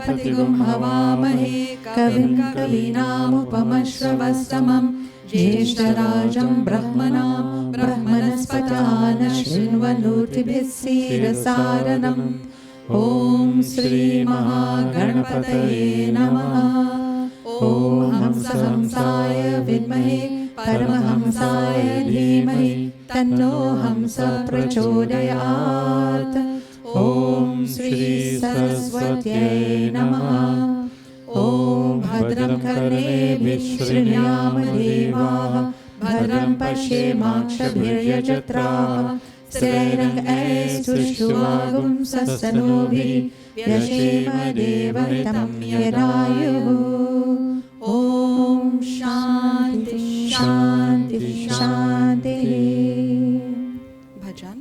गणपतिगुं हवामहे कविं कवीनामुपमश्रवस्तमम् ज्येष्ठराजं ब्रह्मणस्पतान शृण्वन्नोतिभिः सीदसादनम्। ॐ श्री महागणपतये नमः। ॐ हंसाय विद्महे परमहंसाय धीमहि तन्नो हंसः प्रचोदयात्। ॐ श्री सरस्वत्यै नमः। ॐ भद्रं कर्णेभिः शृणुयाम देवाः भद्रं पश्येमाक्षभिर्यजत्राः स्थिरैरङ्गैस्तुष्टुवागुंसस्तनूभिः व्यशेम देवहितं यदायुः। ॐ शान्ति शान्ति शान्तिः। भजन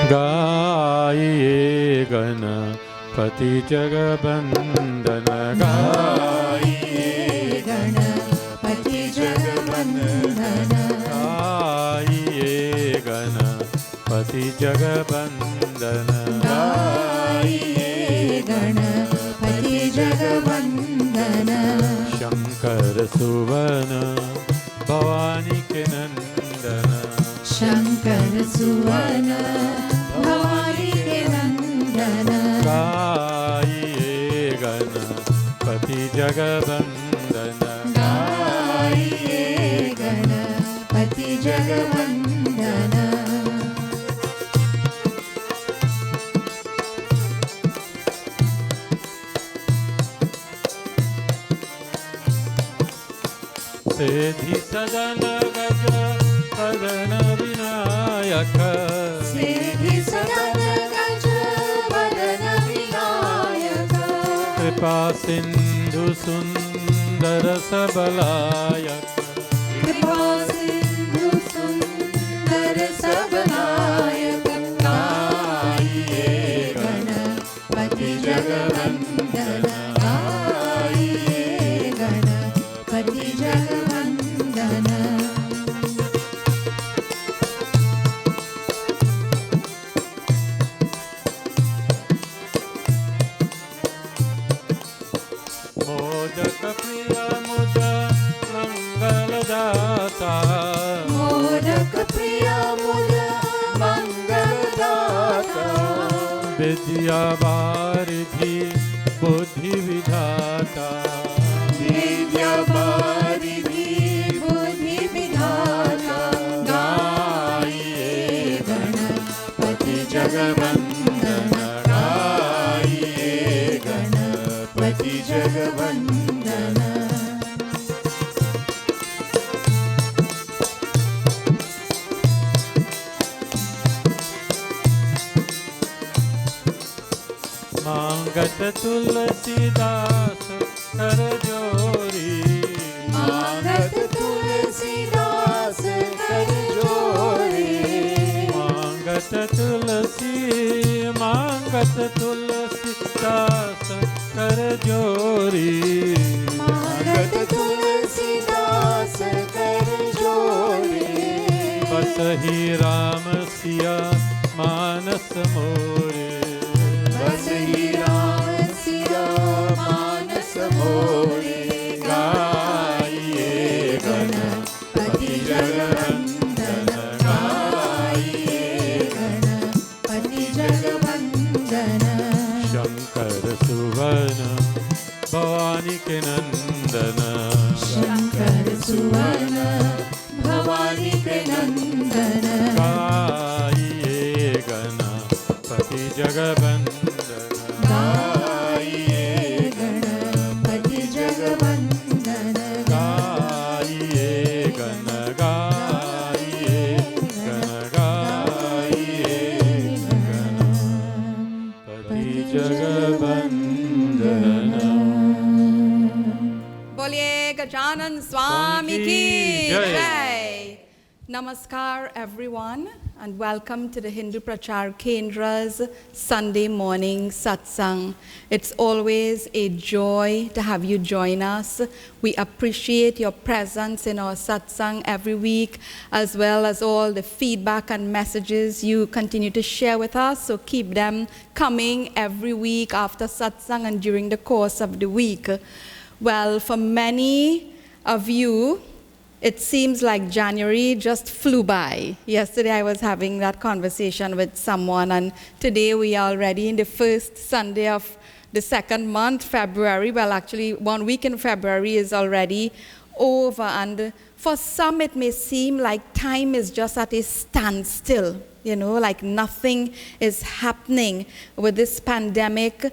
गाइए गणपति जगवंदन गाइए गणपति जगवंदन गाइए गणपति जगवंदन गाइए गणपति जगवंदन। शंकर सुवन भवानी के नंदन शंकर सुवन भवानी के नंदन। गाइए गणपति जगवंदन गाइए गणपति जगवंदन। सिद्धि सदन गज वदन विनायक सिद्धि सदन गज वदन विनायक। कृपा सिंधु सुंदर सबलायक कृपा सिंधु सुंदर सबलायक। गाइए गणपति जगवंदन गाइए गणपति जगवंदन। मोदक प्रिय मुद मंगलदाता मोदक प्रिय मुद मंगलदाता। विद्या वारिधि बुद्धि विधाता विद्या वारिधि बुद्धि विधाता। गाइए गणपति जगवंदन गाइए गणपति जगवंदन। मांगत तुलसीदास कर जोरी मांगत तुलसीदास कर जोरी। मांगत तुलसीदास कर जोरी मांगत तुलसीदास कर जोरी। बसहि राम सिया मानस मोरे बसहि राम सिया मानस मोरे। गाइए गणपति जगवंदन गाइए गणपति जगवंदन। शंकर सुवन भवानी के नंदन शंकर सुवन भवानी के नंदन। गाइए गणपति जगवंदन गाइए गणपति जगवंदन गाइए गण गाइए गणपति जगवंदन। बोलिए गजानन स्वामी की जय। Namaskar everyone. and welcome to the Hindu Prachar Kendra's Sunday morning satsang. It's always a joy to have you join us. We appreciate your presence in our satsang every week, as well as all the feedback and messages you continue to share with us. So keep them coming every week after satsang and during the course of the week. Well, for many of you, it seems like January just flew by. Yesterday I was having that conversation with someone, and today we are already in the first Sunday of the second month, February. Well, actually, 1 week in February is already over, and for some it may seem like time is just at a standstill, like nothing is happening with this pandemic.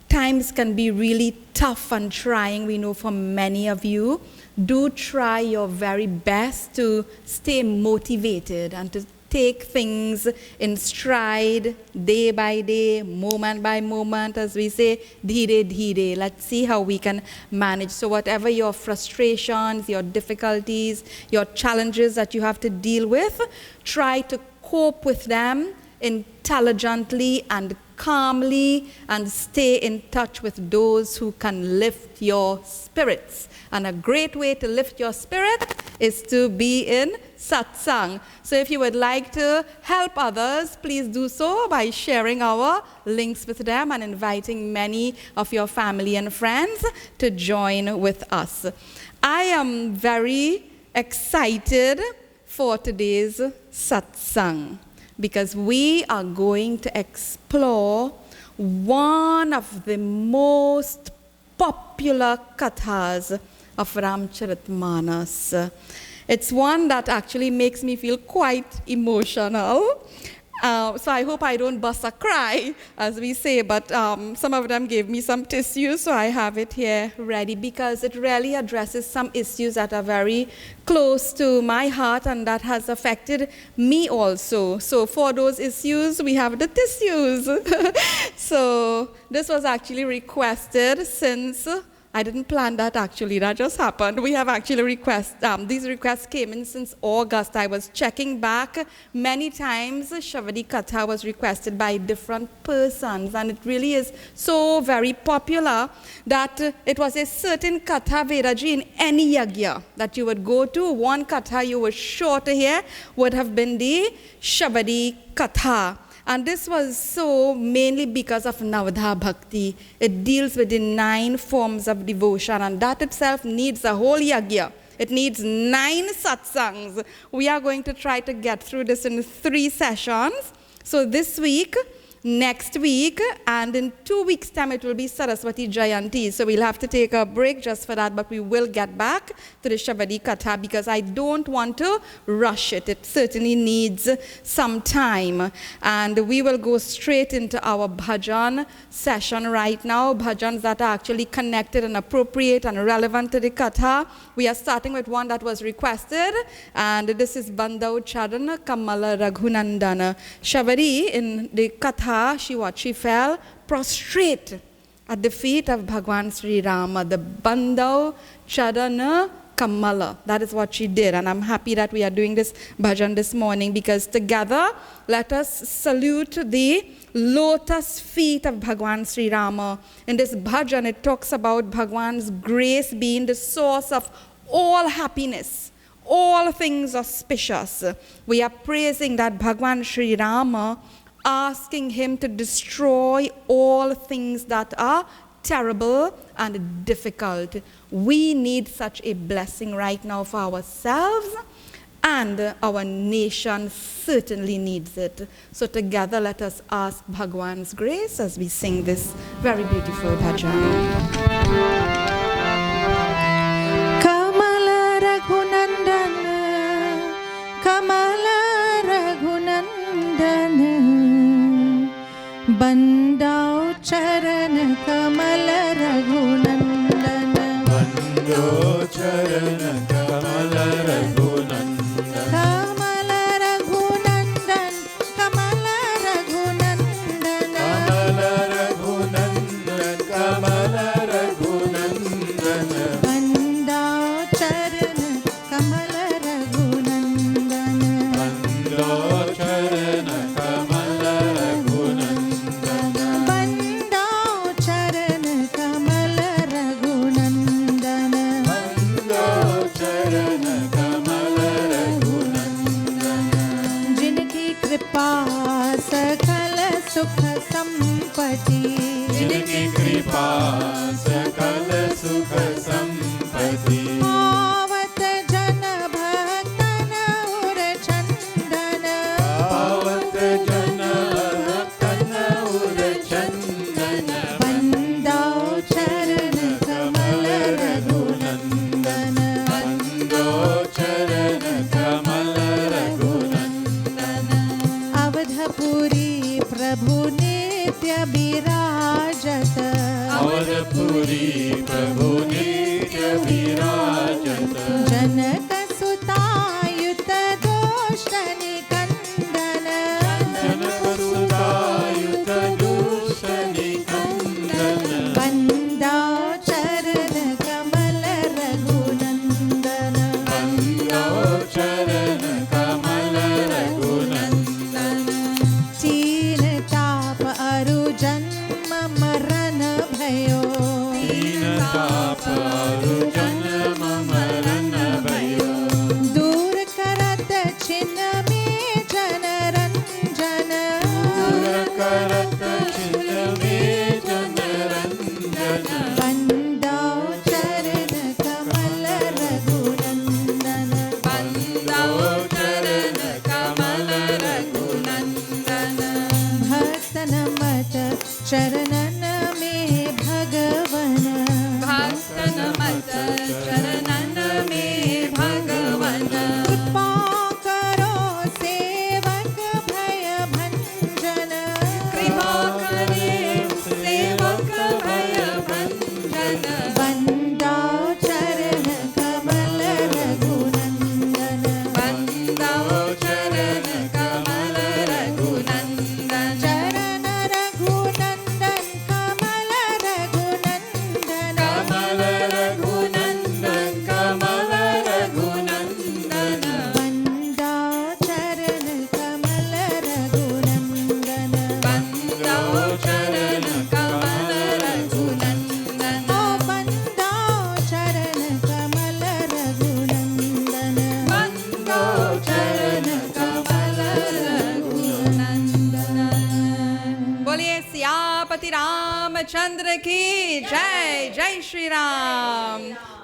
Times can be really tough and trying, we know, for many of you. Do try your very best to stay motivated and to take things in stride, day by day, moment by moment, as we say, dhire dhire. Let's see how we can manage. So whatever your frustrations, your difficulties, your challenges that you have to deal with, try to cope with them intelligently and calmly, and stay in touch with those who can lift your spirits. And a great way to lift your spirit is to be in satsang. So if you would like to help others, please do so by sharing our links with them and inviting many of your family and friends to join with us. I am very excited for today's satsang, because we are going to explore one of the most popular kathas of Ramcharitmanas. It's one that actually makes me feel quite emotional. So I hope I don't bust a cry, as we say, but some of them gave me some tissues, so I have it here ready, because it really addresses some issues that are very close to my heart and that has affected me also. So for those issues, we have the tissues. So this was actually requested since I didn't plan that actually, that just happened. We have actually these requests came in since August. I was checking back many times. Shavadi Katha was requested by different persons, and it really is so very popular that it was a certain Katha Vedaji in any yagya that you would go to. One Katha you were sure to hear would have been the Shavadi Katha. And this was so mainly because of Navadha Bhakti. It deals with the 9 forms of devotion, and that itself needs a whole yagya. It needs 9 satsangs. We are going to try to get through this in 3 sessions. So this week, next week, and in 2 weeks' time, it will be Saraswati Jayanti. So we'll have to take a break just for that, but we will get back to the Shavadi Katha because I don't want to rush it. It certainly needs some time. And we will go straight into our bhajan session right now, bhajans that are actually connected and appropriate and relevant to the Katha. We are starting with one that was requested, and this is Bandau Charan Kamala Raghunandana. Shavadi in the Katha, she fell prostrate at the feet of Bhagwan Sri Rama, the Bandau Charana Kamala. That is what she did, and I'm happy that we are doing this bhajan this morning, because together let us salute the lotus feet of Bhagwan Sri Rama. In this bhajan, it talks about Bhagwan's grace being the source of all happiness, all things auspicious. We are praising that Bhagwan Sri Rama, asking him to destroy all things that are terrible and difficult. We need such a blessing right now for ourselves, and our nation certainly needs it. So together let us ask Bhagwan's grace as we sing this very beautiful bhajan. Kamala Raghunandana, Kamala Raghunandana, Bandau Charan Kamala Raghunandana, Bandau Charan Kamala Raghunandana, Kamala Raghunandan, Kamala Raghunandana, Kamala Raghunandan, Kamala Raghunandana, Bandau Charan Kamala Raghunandana, Bandau Charan ताप और जन्म मरण भयो दूर करत छिन्न में जन रंजन दूर करत छिन्न में जन रंजन बंदो चरण कमल रघुनंदन बंदो चरण कमल रघुनंदन भक्तन मत चरणन में भगवन भक्तन मत चरणन में भगवन कृपा करो सेवक भय भंजन कृपा करे सेवक भय भंजन बंदो चरण कमल रघुनंदन बंदो चरण कमल रघुनंदन चरण रघुनंदन कमल रघुनंदन कमल रघुनंदन कमल रघुनंदन बंदो चरण कमल रघुनंदन बंदो चरण कमल रघुनंदन ओ बंदो चरण कमल रघुनंदन बंदो चरण कमल रघुनंदन। बोलिए सियापति रामचंद्र की जय जय Shri Ram.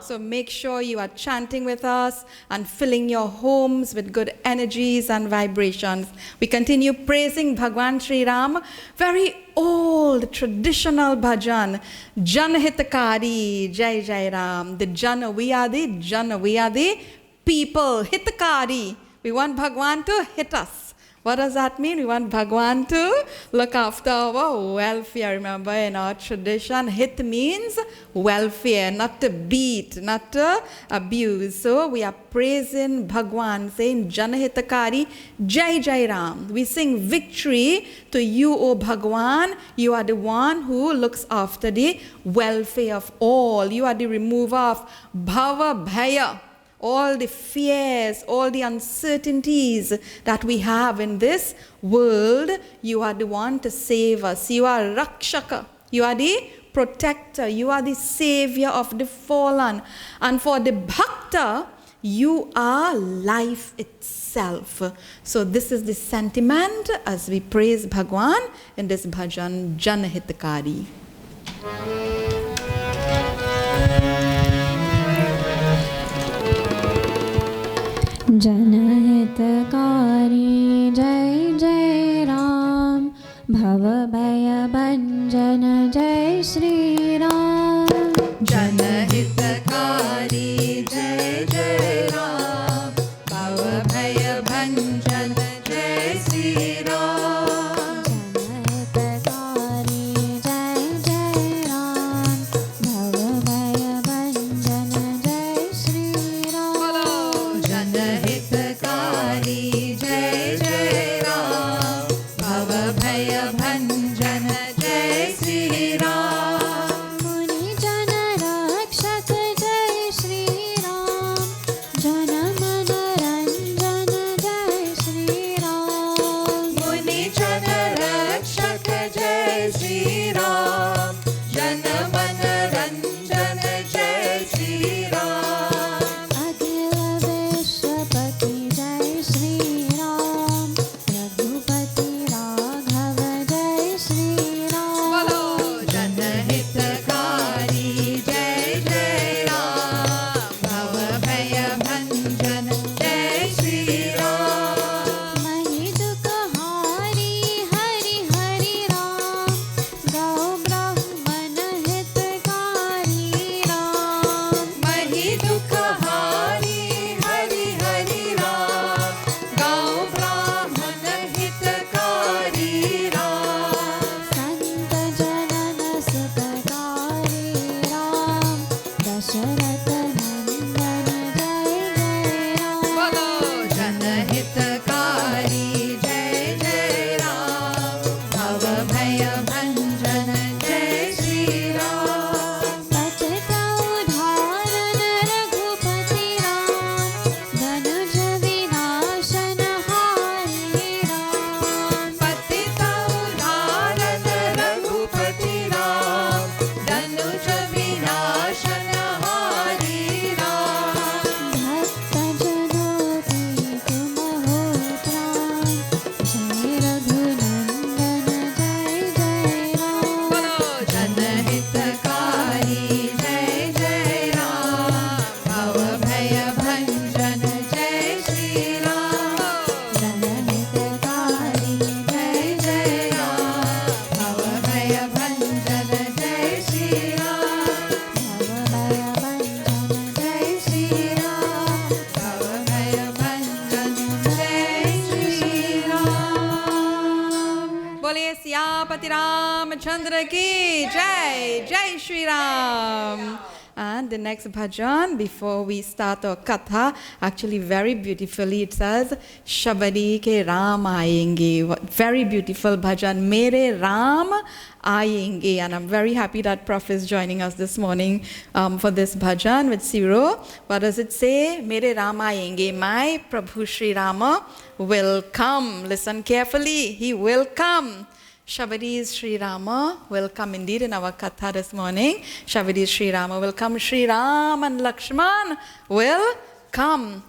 So make sure you are chanting with us and filling your homes with good energies and vibrations. We continue praising Bhagwan Sri Ram. Very old traditional bhajan, Jan Hitakari, Jai Jai Ram. The Jana, we are the people, Hitakari. We want Bhagwan to hit us. What does that mean? We want Bhagwan to look after our welfare. Remember, in our tradition, hit means welfare, not to beat, not to abuse. So we are praising Bhagwan, saying Janahitakari, Jai Jai Ram. We sing victory to you, O Bhagwan. You are the one who looks after the welfare of all. You are the remover of Bhava Bhaya, all the fears, all the uncertainties that we have in this world. You are the one to save us. You are Rakshaka. You are the protector. You are the savior of the fallen. And for the Bhakta, you are life itself. So this is the sentiment as we praise Bhagwan in this bhajan, Janahitakari. जनहितकारी जय जय राम भव भय भंजन जय श्री राम जनहितकारी जय जय राम भव भय भंजन जय श्री राम जनहितकारी जय जय राम भव भय भंजन जय श्री राम बोलो जनहितकारी जय जय राम भव भय भंजन जय श्री राम मुनि जन रक्षक जय श्री राम जन मन रंजन जय श्री राम मुनि जन रक्षक जय श्री राम जन मन रंजन जय श्री राम अखिल विश्वपति जय श्री राम रघुपति राघव जय श्री राम बोलो जनहितकारी जय जय राम भव भय भंजन जय श्री राम महि दुख हारी हरि हरि राम गौ ब्राह्मण हितकारी राम महि दुख हारी हरि हरि राम गौ ब्राह्मण हितकारी राम संत जनन सुतकारी राम दशरथ नंदन जय जय राम बोलो जनहितकारी जय जय राम भव भय भंजन जय श्री राम पतित उद्धारण रघुपति राम धनुज विनाशन हारी राम पतित उद्धारण Raghupati Ram धनुज Vinashan Ramchandra ki Jai, Jai Shri Ram. And the next bhajan, before we start our katha, actually very beautifully it says, Shabadi ke Ram aayenge. Very beautiful bhajan, Mere Ram aayenge. And I'm very happy that Prof is joining us this morning for this bhajan with Siro. What does it say? Mere Ram aayenge. My Prabhu Shri Rama will come. Listen carefully, he will come. Shabadi's Sri Rama will come indeed in our katha this morning. Shabadi's Sri Rama will come. Sri Ram and Lakshman will come.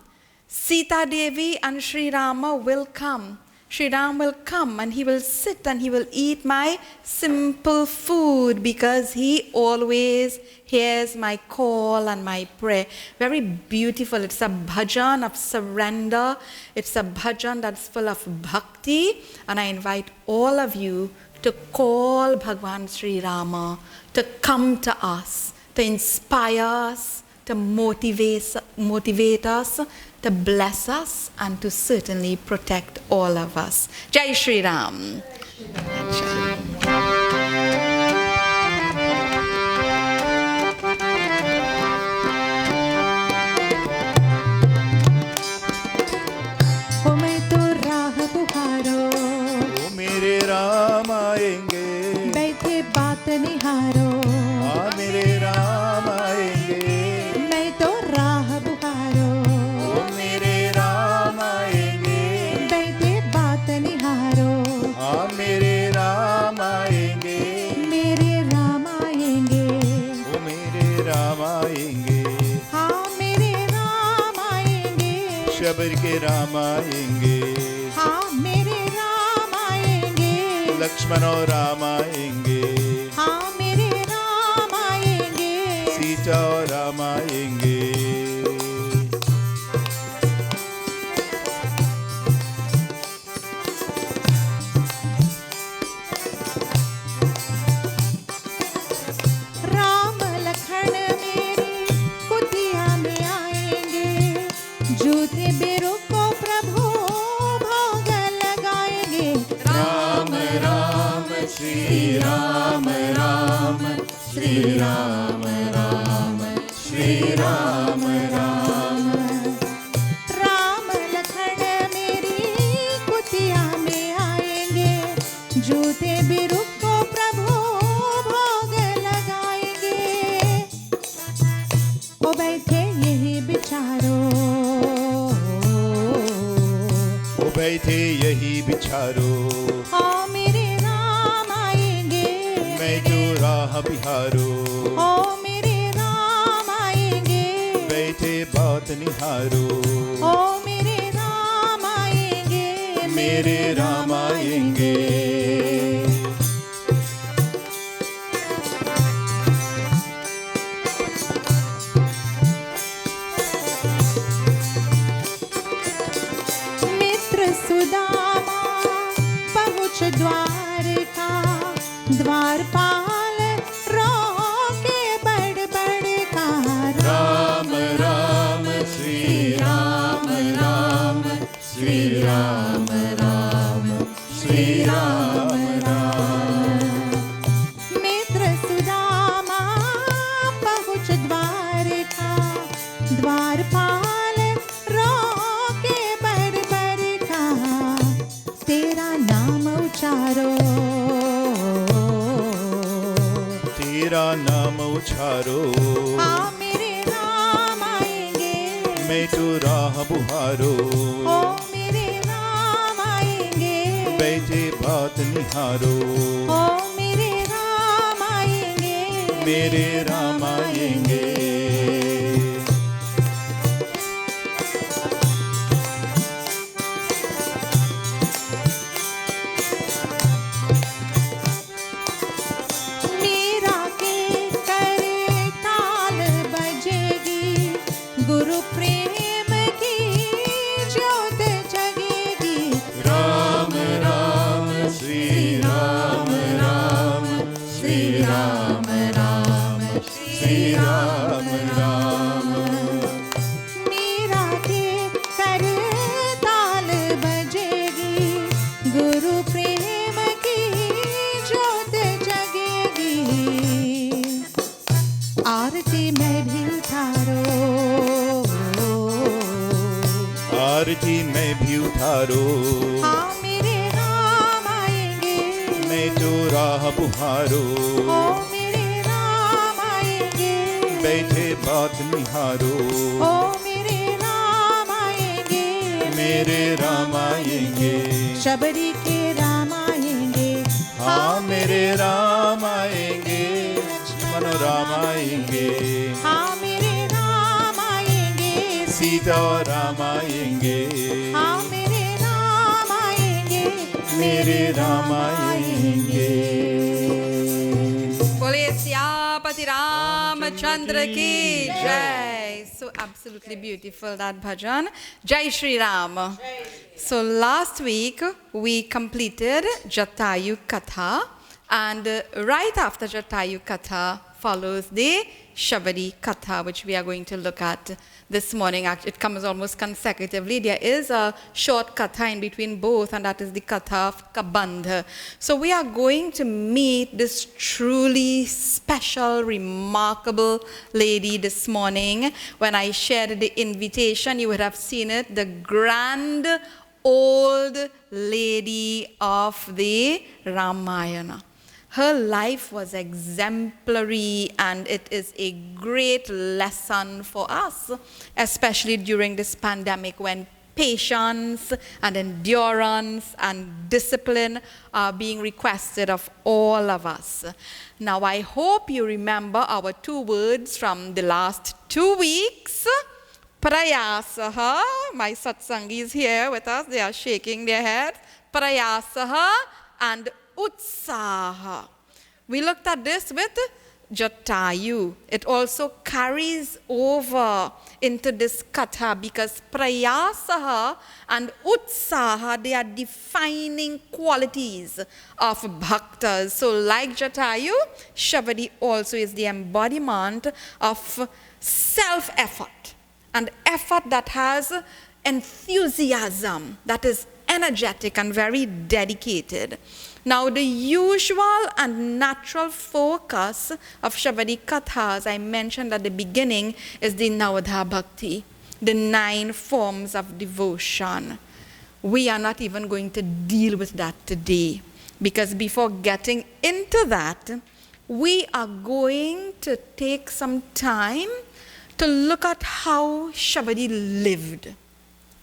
Sita Devi and Sri Rama will come. Sri Ram will come and he will sit and he will eat my simple food because he always hears my call and my prayer. Very beautiful. It's a bhajan of surrender. It's a bhajan that's full of bhakti. And I invite all of you to call Bhagwan Sri Rama to come to us, to inspire us, to motivate us, to bless us, and to certainly protect all of us. Jai Shri Ram. ओ मैं तो राह पुकारो, ओ मेरे राम आएंगे, बैठे बात निहारो। हाँ मेरे राम आएंगे, मैं तो राह पुकारो, ओ मेरे राम आएंगे, बैठे बात निहारो। हाँ मेरे राम आएंगे, मेरे राम आएंगे, ओ मेरे राम आएंगे, हाँ मेरे राम आएंगे, शबर के राम आएंगे, हाँ मेरे राम आएंगे, लक्ष्मण और राम आएंगे, हाँ मेरे राम आएंगे, सीता और राम आएंगे। राम लखन मेरी कुटिया में आएंगे, जूते बेरों को प्रभु भोग लगाएंगे। राम राम श्री राम राम श्री राम राम श्री राम राम। राम लखन मेरी कुटिया में आएंगे, जूते बेरों को प्रभु भोग लगाएंगे। ओ बैठे यही बिचारो, वो बैठे यही बिचारो, हाँ मेरे राम आएंगे, मैं जो राह बिहारो, ओ मेरे राम आएंगे, बैठे बात निहारो, ओ मेरे राम आएंगे, मेरे राम आएंगे। मित्र सुदामा पहुँच द्वारका, द्वारपाल रोके बड़ बड़ का। राम राम श्री राम राम श्री राम राम श्री राम राम। मित्र सुदामा पहुँच द्वारका, द्वारपाल रोके बड़ बड़ का। तेरा नाम उचारो, तेरा नाम उछारो, हाँ मेरे राम आएंगे, मैं जो राह बुहारो, ओ मेरे राम आएंगे, बैठे बात निहारो, ओ मेरे राम आएंगे, मेरे राम आएंगे। मीरा के करे ताल बजेगी, गुरु प्रेम की ज्योत जगेगी। राम राम श्री राम राम श्री राम राम श्री राम अर्जी मैं भी उतारो हाँ मेरे राम आएंगे मैं जो राह बुहारो ओ मेरे राम आएंगे बैठे बात निहारो ओ मेरे राम आएंगे मेरे राम आएंगे शबरी के राम आएंगे हाँ मेरे राम आएंगे लक्ष्मण राम आएंगे हाँ मेरे राम आएंगे सीता राम आएंगे हाँ मेरे राम आएंगे मेरे राम आएंगे बोले सियापति रामचंद्र की जय. So absolutely beautiful that bhajan. Jai Shri Ram. So last week we completed Jatayu Katha, and right after Jatayu Katha follows the Shabari Katha, which we are going to look at this morning. Actually, it comes almost consecutively. There is a short Katha in between both, and that is the Katha of Kabandha. So we are going to meet this truly special, remarkable lady this morning. When I shared the invitation, you would have seen it, the grand old lady of the Ramayana. Her life was exemplary, and it is a great lesson for us, especially during this pandemic when patience and endurance and discipline are being requested of all of us. Now, I hope you remember our two words from the last 2 weeks. Prayasaha, my satsangis here with us, they are shaking their heads. Prayasaha and Utsaha. We looked at this with Jatayu. It also carries over into this katha because Prayasaha and Utsaha, they are defining qualities of bhaktas. So like Jatayu, Shabari also is the embodiment of self-effort, and effort that has enthusiasm, that is energetic and very dedicated. Now, the usual and natural focus of Shabari Katha, as I mentioned at the beginning, is the Navadha Bhakti, the 9 forms of devotion. We are not even going to deal with that today, because before getting into that, we are going to take some time to look at how Shabari lived.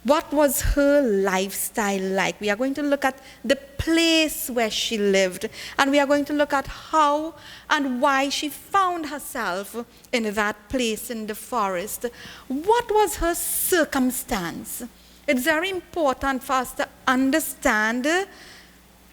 What was her lifestyle like? We are going to look at the place where she lived, and we are going to look at how and why she found herself in that place in the forest. What was her circumstance? It's very important for us to understand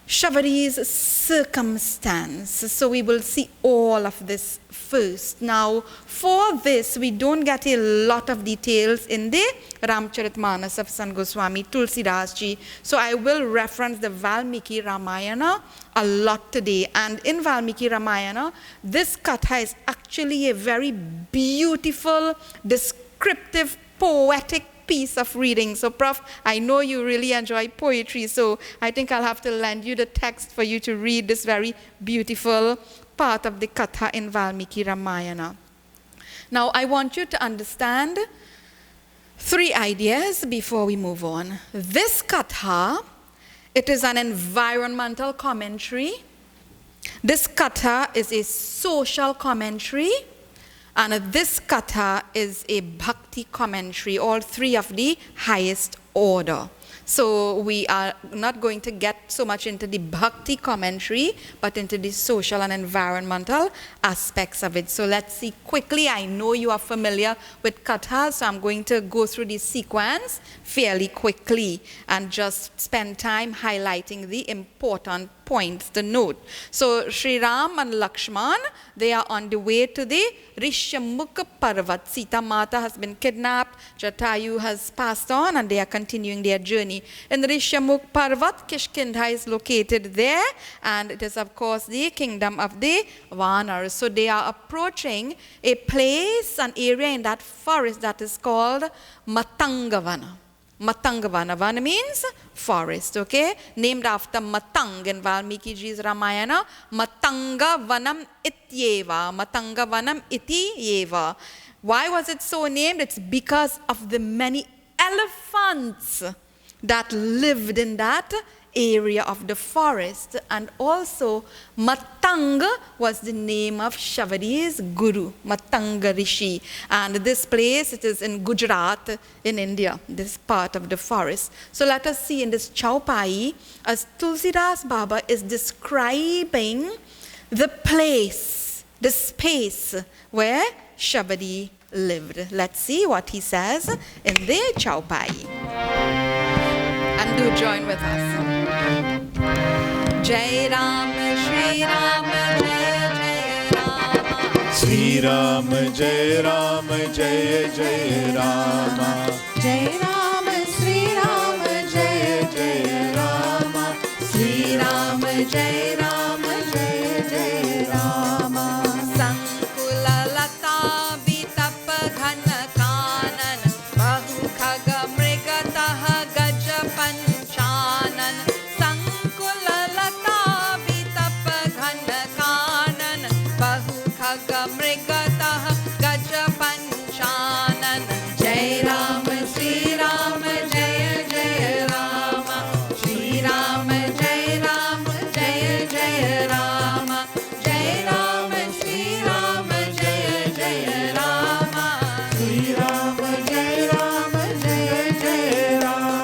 Shabari's circumstance. So we will see all of this first. Now, for this, we don't get a lot of details in the Ramcharitmanas of Sant Goswami Tulsidas Ji. So I will reference the Valmiki Ramayana a lot today. And in Valmiki Ramayana, this katha is actually a very beautiful, descriptive, poetic piece of reading. So Prof, I know you really enjoy poetry, so I think I'll have to lend you the text for you to read this very beautiful part of the katha in Valmiki Ramayana. Now, I want you to understand 3 ideas before we move on. This katha, it is an environmental commentary. This katha is a social commentary. And this katha is a bhakti commentary, all 3 of the highest order. So we are not going to get so much into the bhakti commentary, but into the social and environmental aspects of it. So let's see quickly. I know you are familiar with kathas, so I'm going to go through the sequence fairly quickly and just spend time highlighting the important points to note. So Sri Ram and Lakshman, they are on the way to the Rishyamukh Parvat. Sita Mata has been kidnapped, Jatayu has passed on, and they are continuing their journey. In Rishyamukh Parvat, Kishkindha is located there, and it is of course the kingdom of the Vanars. So they are approaching a place, an area in that forest that is called Matangavana. Matangavana. Vana means forest, okay? Named after Matang in Valmiki Ji's Ramayana. Matanga Vanam Ityeva. Matanga Vanam Iti Yeva. Why was it so named? It's because of the many elephants that lived in that area of the forest. And also Matanga was the name of Shabari's guru, Matanga Rishi. And this place, it is in Gujarat in India, this part of the forest. So let us see in this Chaupai, as Tulsidas Baba is describing the place, the space where Shabari lived. Let's see what he says in the Chaupai. And do join with us. Jai Ram, Shri Ram, Jai Jai Rama. Sri Ram, Jai Ram, Jai Jai Rama. Jai Ram, Sri Ram, Jai Jai Rama. Sri Ram, Jai Ram, Jai Jai Rama. Sankula Lata Bitap Ghana Kanan Bahu Khaga Mrigatah Gaja Panchanan. Sankula Lata Bitap Ghana Kanan Bahu Khaga Mrigatah Gaja Panchanan. Jai Ram, Sri Ram, Jai Jai Rama. Sri Ram, Jai Ram, Jai Jai Rama. Jai Ram, Sri Ram, Jai Jai Rama. Sri Ram, Jai Ram, Jai Jai Rama.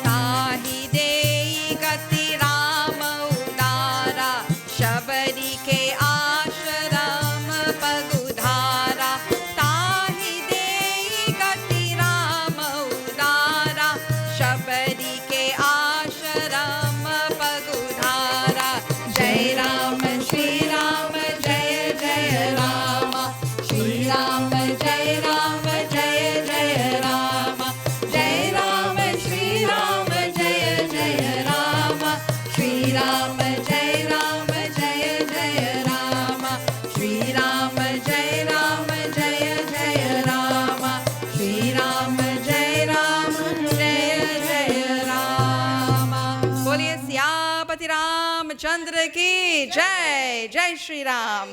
Tahi dei gati Rama udara, Shabari ke ashram pagudhara. Tahi dei gati Rama udara, Shabari ke ashram pagudhara. Jai Ram, Shri Ram, Jai Jai Rama. Shri Ram, Jai Ram, Jai Jai Rama. Jai Ram, Shri Ram, Jai Jai Rama. Shri Ram, Jai Ram, Jai Jai Rama. Shri Ram, Jai Ram, Jai Jai Rama. Shri Ram, Jai Ram, Jai Jai Rama. Boliye Siyapati Ramchandra ki Jai. Jai Shri Ram.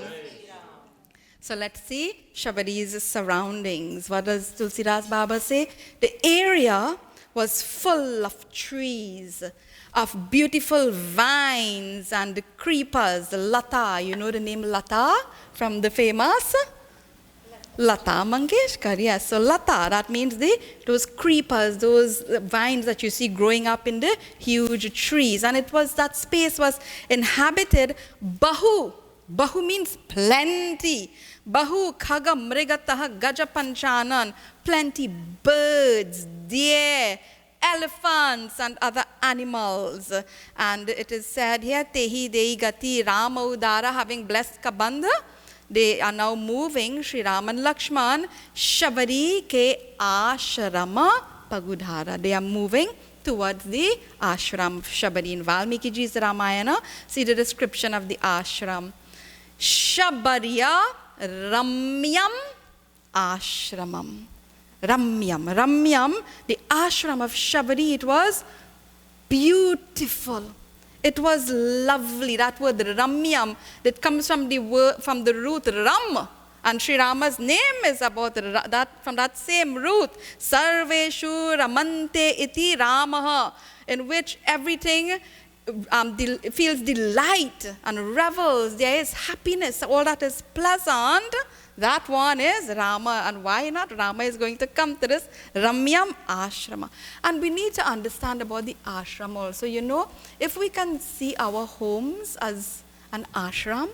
So let's see Shabari's surroundings. What does Tulsidas Baba say? The area was full of trees, of beautiful vines and creepers, lata. You know the name lata from the famous Lata Mangeshkar. Yes, so lata, that means those creepers, those vines that you see growing up in the huge trees. And that space was inhabited bahu. Bahu means plenty. Bahu khaga mrigatah gaja panchanan. Plenty birds, deer, elephants and other animals. And it is said here, Tehi Dei Gati Rama Udara, having blessed Kabandha, they are now moving, Sri Ram and Lakshman, Shabari ke ashrama pagudhara. They are moving towards the ashram of Shabari. In Valmiki Ji's Ramayana, see the description of the ashram. Shabarya Ramyam Ashramam. Ramyam. Ramyam, the ashram of Shabari, it was beautiful. It was lovely. That word Ramyam, that comes from the root Ram. And Sri Rama's name is about that, from that same root. Sarveshu Ramante iti Ramaha, in which everything feels delight and revels. There is happiness. All that is pleasant. That one is Rama. And why not? Rama is going to come to this Ramyam Ashrama. And we need to understand about the ashram also. You know, if we can see our homes as an ashram,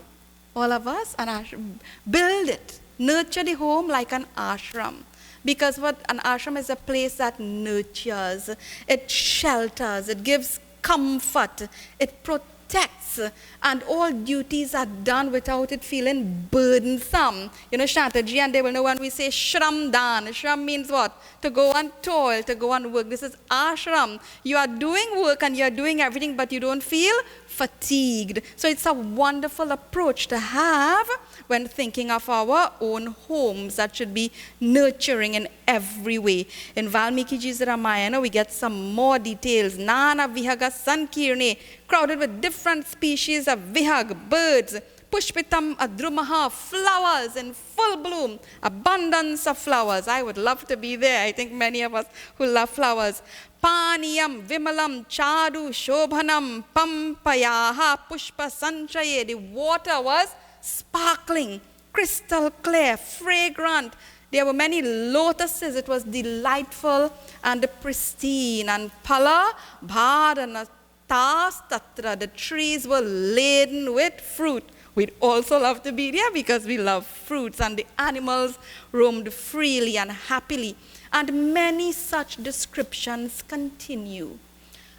all of us, an ashram, build it. Nurture the home like an ashram. Because what an ashram is a place that nurtures, it shelters, it gives comfort, it protects, and all duties are done without it feeling burdensome. You know, Shataji, and they will know when we say Shram Dan. Shram means what? To go and toil, to go and work. This is ashram. You are doing work and you are doing everything, but you don't feel fatigued. So it's a wonderful approach to have when thinking of our own homes that should be nurturing in every way. In Valmiki Ji's Ramayana, we get some more details. Nana Vihaga Sankirne, crowded with different species of vihag, birds, Pushpitam Adrumaha, flowers in full bloom, abundance of flowers. I would love to be there. I think many of us who love flowers. Paniyam, Vimalam, Chadu, Shobhanam, Pampayaha, Pushpa Sanchaye. The water was sparkling, crystal clear, fragrant. There were many lotuses. It was delightful and pristine. And Pala, Bhadana, Tas, Tatra. The trees were laden with fruit. We'd also love to be there because we love fruits. And the animals roamed freely and happily. And many such descriptions continue.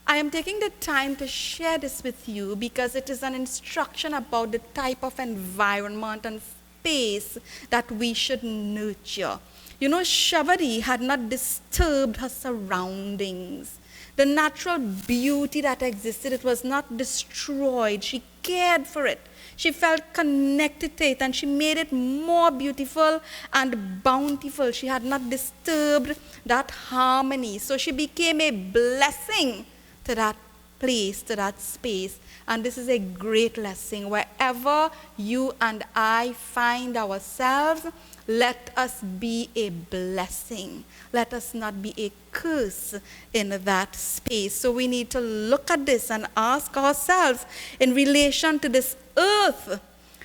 I am taking the time to share this with you because it is an instruction about the type of environment and space that we should nurture. You know, Shabari had not disturbed her surroundings. The natural beauty that existed, it was not destroyed. She cared for it. She felt connected to it and she made it more beautiful and bountiful. She had not disturbed that harmony. So she became a blessing to that place, to that space. And this is a great lesson. Wherever you and I find ourselves, let us be a blessing. Let us not be a curse in that space. So we need to look at this and ask ourselves in relation to this earth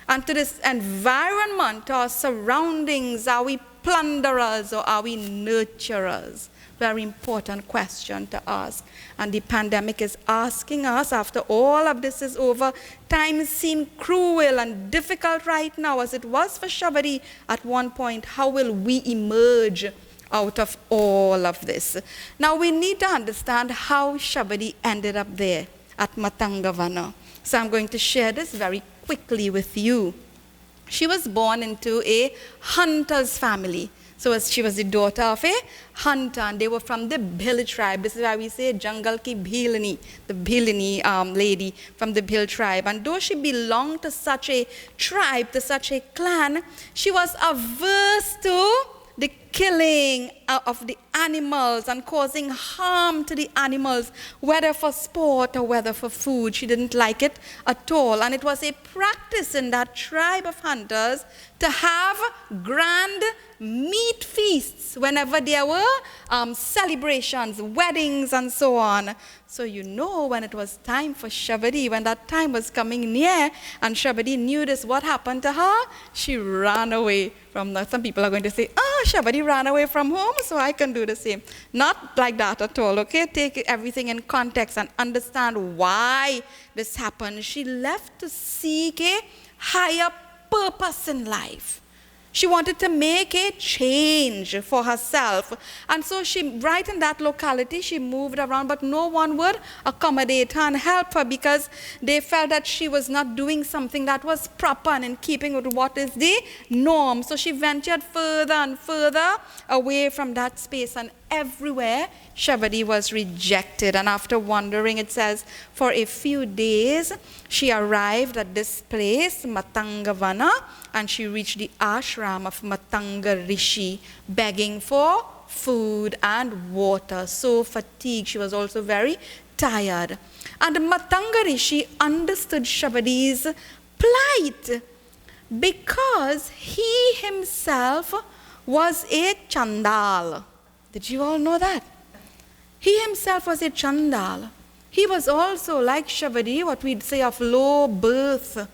and to this environment, our surroundings, are we plunderers or are we nurturers? Very important question to ask. And the pandemic is asking us, after all of this is over, times seem cruel and difficult right now as it was for Shabari at one point. How will we emerge out of all of this? Now we need to understand how Shabari ended up there at Matangavana. So I'm going to share this very quickly with you. She was born into a hunter's family. So she was the daughter of a hunter, and they were from the Bhil tribe. This is why we say Jungle ki Bhilini, the Bhilini lady from the Bhil tribe. And though she belonged to such a tribe, to such a clan, she was averse to the killing of the animals and causing harm to the animals, whether for sport or whether for food. She didn't like it at all. And it was a practice in that tribe of hunters to have grand meat feasts whenever there were celebrations, weddings, and so on. So you know, when it was time for Shabari, when that time was coming near, and Shabari knew this, what happened to her? She ran away from that. Some people are going to say, Shabari ran away from home, so I can do the same. Not like that at all, okay? Take everything in context and understand why this happened. She left to seek a higher purpose in life. She wanted to make a change for herself. And so she, right in that locality, she moved around, but no one would accommodate her and help her because they felt that she was not doing something that was proper and in keeping with what is the norm. So she ventured further and further away from that space, and everywhere Shabari was rejected. And after wandering, it says, for a few days, she arrived at this place, Matangavana, and she reached the ashram of Matanga Rishi, begging for food and water. So fatigued, she was also very tired. And Matanga Rishi understood Shabari's plight because he himself was a Chandal. Did you all know that? He himself was a Chandal. He was also, like Shabari, what we'd say of low birth.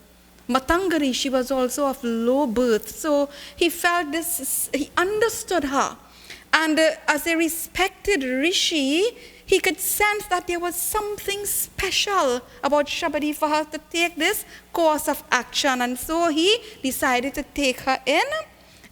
Matanga Rishi was also of low birth. So he felt this, he understood her. And as a respected Rishi, he could sense that there was something special about Shabari for her to take this course of action. And so he decided to take her in,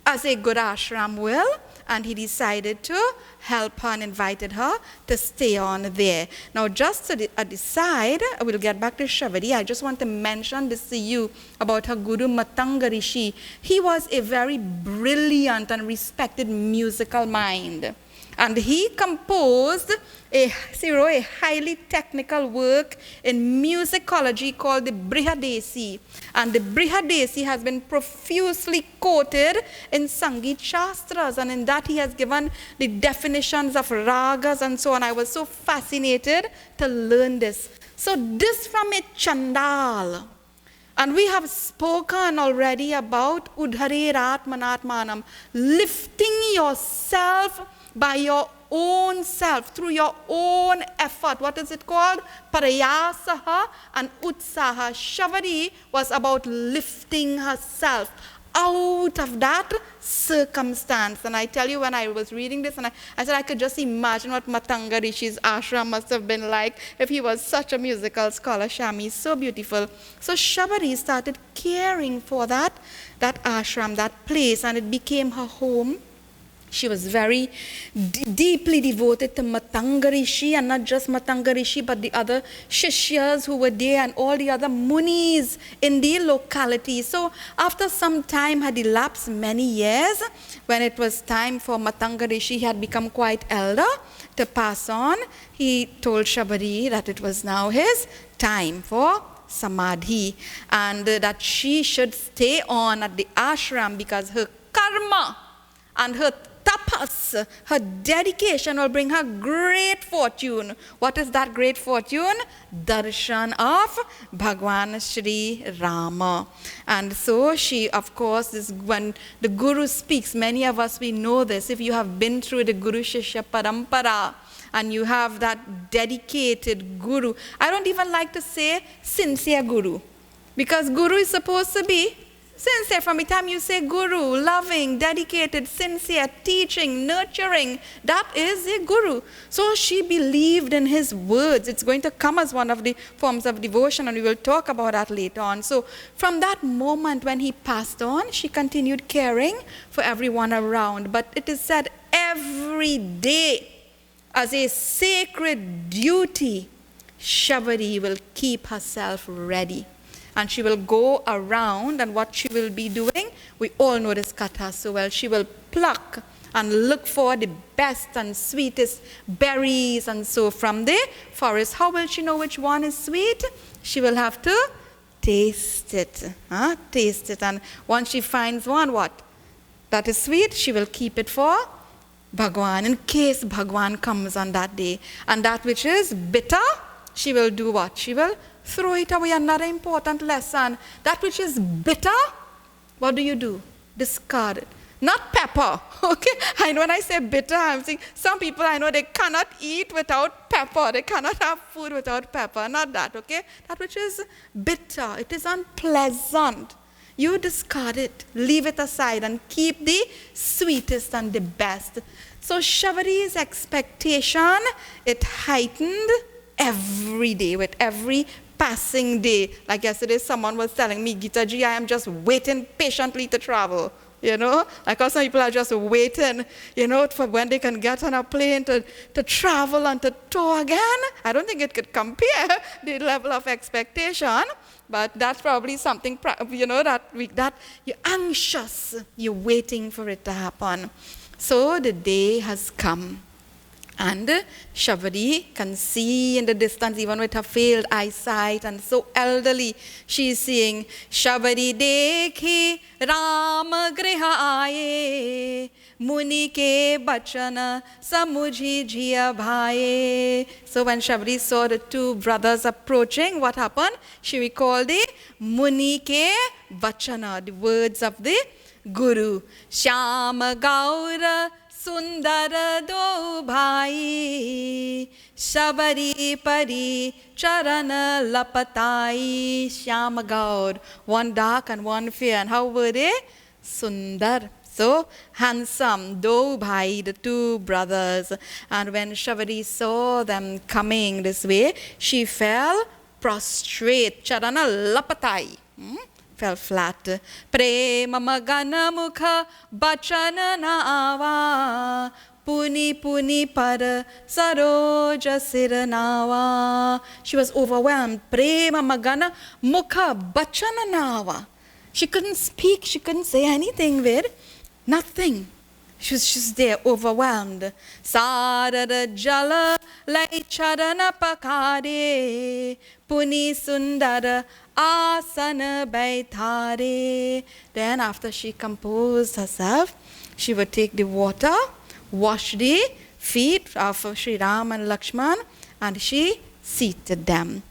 as a good ashram will, and he decided to help her and invited her to stay on there. Now, just to the side, we'll get back to Shabari. I just want to mention this to you about her guru, Matanga Rishi. He was a very brilliant and respected musical mind. And he composed a highly technical work in musicology called the Brihadesi. And the Brihadesi has been profusely quoted in Sangeet Shastras. And in that he has given the definitions of ragas and so on. I was so fascinated to learn this. So this from a Chandal. And we have spoken already about Udharer Atmanatmanam, lifting yourself by your own self, through your own effort. What is it called? Parayasaha and Utsaha. Shavari was about lifting herself out of that circumstance. And I tell you, when I was reading this, and I said I could just imagine what Matanga Rishi's ashram must have been like if he was such a musical scholar. Shami is so beautiful. So Shavari started caring for that ashram, that place, and it became her home. She was very deeply devoted to Matanga Rishi, and not just Matanga Rishi, but the other Shishyas who were there and all the other Munis in the locality. So after some time had elapsed, many years, when it was time for Matanga Rishi, he had become quite elder, to pass on, he told Shabari that it was now his time for Samadhi, and that she should stay on at the ashram because her karma and her tapas, her dedication will bring her great fortune. What is that great fortune? Darshan of Bhagwan Shri Rama. And so she, of course, when the Guru speaks, many of us, we know this. If you have been through the Guru Shishya Parampara, and you have that dedicated Guru, I don't even like to say sincere Guru, because Guru is supposed to be sincere. From the time you say Guru, loving, dedicated, sincere, teaching, nurturing, that is a Guru. So she believed in his words. It's going to come as one of the forms of devotion, and we will talk about that later on. So from that moment when he passed on, she continued caring for everyone around. But it is said every day, as a sacred duty, Shavari will keep herself ready. And she will go around, and what she will be doing, we all know this katha so well. She will pluck and look for the best and sweetest berries and so from the forest. How will she know which one is sweet? She will have to taste it. Taste it. And once she finds one, what? That is sweet, she will keep it for Bhagwan, in case Bhagwan comes on that day. And that which is bitter, she will do what? She will throw it away. Another important lesson. That which is bitter, what do? Discard it. Not pepper, okay? And when I say bitter, I'm saying some people I know, they cannot eat without pepper. They cannot have food without pepper. Not that, okay? That which is bitter, it is unpleasant. You discard it, leave it aside, and keep the sweetest and the best. So Shabari's expectation, it heightened every day, with every passing day. Like yesterday, someone was telling me, Gita ji, I am just waiting patiently to travel. You know, like some people are just waiting, you know, for when they can get on a plane to travel and to tour again. I don't think it could compare the level of expectation, but that's probably something, you know, that you're anxious, you're waiting for it to happen. So the day has come. And Shabari can see in the distance, even with her failed eyesight and so elderly, she is seeing, Shabari dekhi Ram griha aaye, Muni ke bachana samujhi jhiya bhaaye. So when Shabari saw the two brothers approaching, what happened? She recalled the Muni ke bachana, the words of the Guru. Shyam gaura Sundara do bhai, Shabari pari charana lapatai. Shyama Gaur, one dark and one fair. And how were they? Sundar, so handsome. Do bhai, the two brothers. And when Shabari saw them coming this way, she fell prostrate. Charana lapatai. Fell flat. Prema magana mukha bachana naava, puni puni par saroja siranaava. She was overwhelmed. Prema magana mukha bachana naava. She couldn't speak, she couldn't say anything with nothing. She was just there, overwhelmed. Sarada jala lai charana pakare, puni sundara asana baithare. Then after she composed herself, she would take the water, wash the feet of Sri Ram and Lakshman, and she seated them.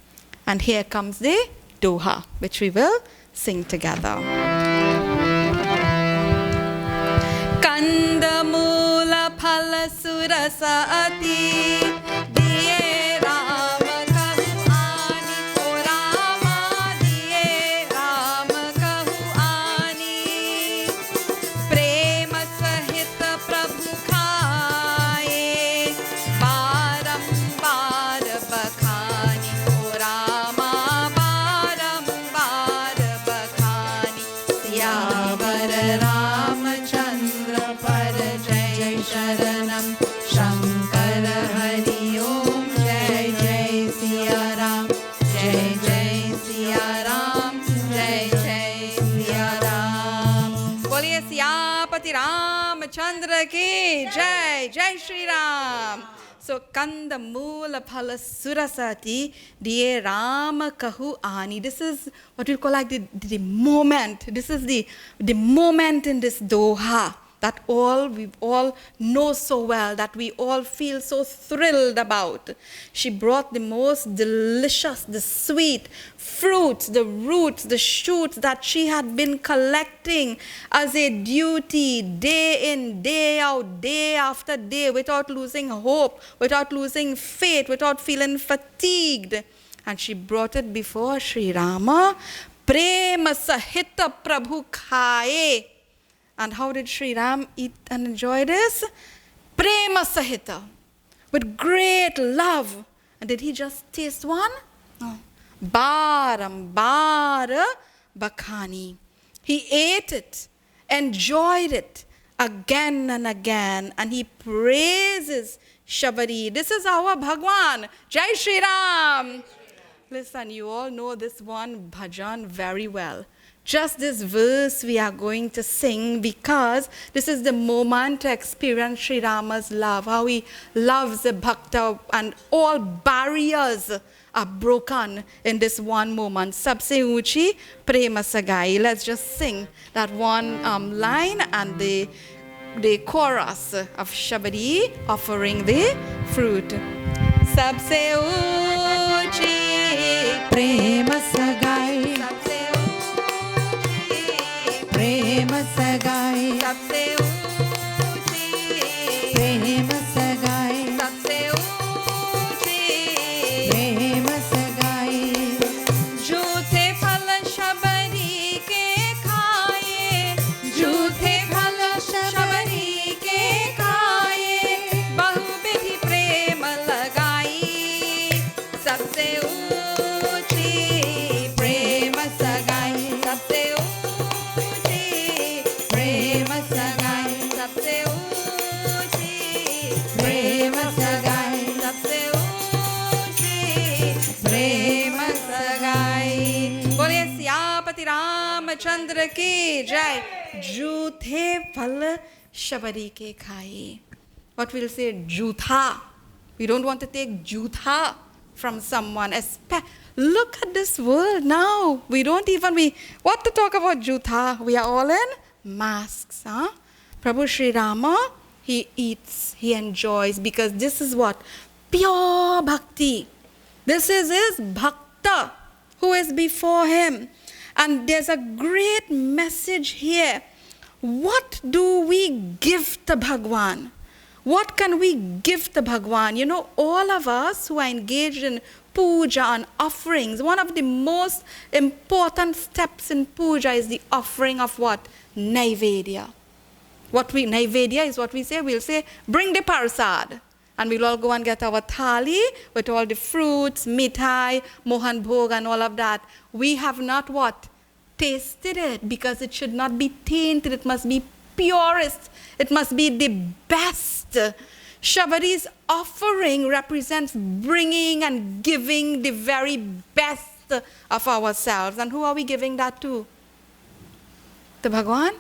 And here comes the doha, which we will sing together. Kandamula phala surasa ati diye Ram kahu ani o Rama diye Ram kahu ani prema sahit prabhu khaye barambar bakhani o Rama barambar bakhani siyavar ramchandra par jai sharanam shankar hari om jai jai siya ram jai jai siya ram jai jai siya ram बोलिए सियापति रामचंद्र की जय जय Shri Ram. So Kandamula Phala Surasati Diye Rama Kahu Ani. This is what we call like the moment. This is the moment in this Doha that we all know so well, that we all feel so thrilled about. She brought the most delicious, the sweet fruits, the roots, the shoots that she had been collecting as a duty day in, day out, day after day, without losing hope, without losing faith, without feeling fatigued. And she brought it before Sri Rama. Prema Sahita Prabhu Khaye. And how did Sri Ram eat and enjoy this? Prema Sahita, with great love. And did he just taste one? No. Barambara Bakhani. He ate it, enjoyed it again and again, and he praises Shabari. This is our Bhagwan. Jai Shri Ram. Listen, you all know this one bhajan very well. Just this verse we are going to sing because this is the moment to experience Sri Rama's love, how he loves the bhakta, and all barriers are broken in this one moment. Sabse Uchi Prema Sagai. Let's just sing that one line and the chorus of Shabari offering the fruit. Sabse Uchi Prema Sagai, Prema Sagai, Sabse Uchi Prema Sagai, Sabse Uchi Prema Sagai, झूठे फल शबरी के खाए, झूठे फल शबरी के खाए, बहुविधि प्रेम लगाई, सबसे ऊंची प्रेम सगाई, सबसे ऊंची Prema Sagai, सबसे ऊंची Prema Sagai, सबसे ऊंची Prema सगाई. बोलिए सियापति रामचंद्र की जय. जूठे फल शबरी के खाए. What we'll say, jutha. We don't want to take jutha from someone. Look at this world now. We don't even, what to talk about jutha? We are all in masks. Huh? Prabhu Sri Rama, he eats, he enjoys, because this is what? Pure bhakti. This is his bhakta who is before him. And there's a great message here. What do we give to Bhagwan? What can we give to Bhagwan? You know, all of us who are engaged in puja and offerings, one of the most important steps in puja is the offering of what? Naivedya. Naivedya is what we say. We'll say, bring the parasad. And we'll all go and get our thali with all the fruits, mithai, mohan bhog and all of that. We have not what? Tasted it, because it should not be tainted. It must be purest. It must be the best. Shabari's offering represents bringing and giving the very best of ourselves. And who are we giving that to? To Bhagwan?